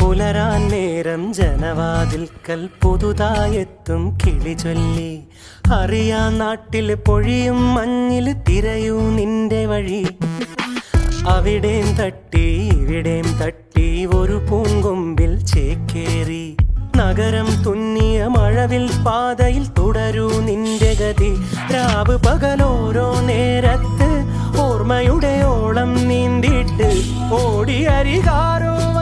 പുലരാൻ നേരം ജനവാതിൽക്കൽ പുതുതായെത്തും കിളി ചൊല്ലി. അറിയാ നാട്ടിൽ പൊഴിയും മഞ്ഞിൽ തിരയൂ നിന്റെ വഴി. അവിടേം തട്ടി ഇവിടേം തട്ടി ഒരു പൂങ്കൊമ്പിൽ ചേക്കേറി. നഗരം തുന്നിയ മഴവിൽ പാതയിൽ തുടരൂ നിന്റെ ഗതി. രാവ് പകലോരോ നേരത്ത് ഓർമ്മയുടെ ഓളം നീന്തിയിട്ട് ഓടിയരികാരോ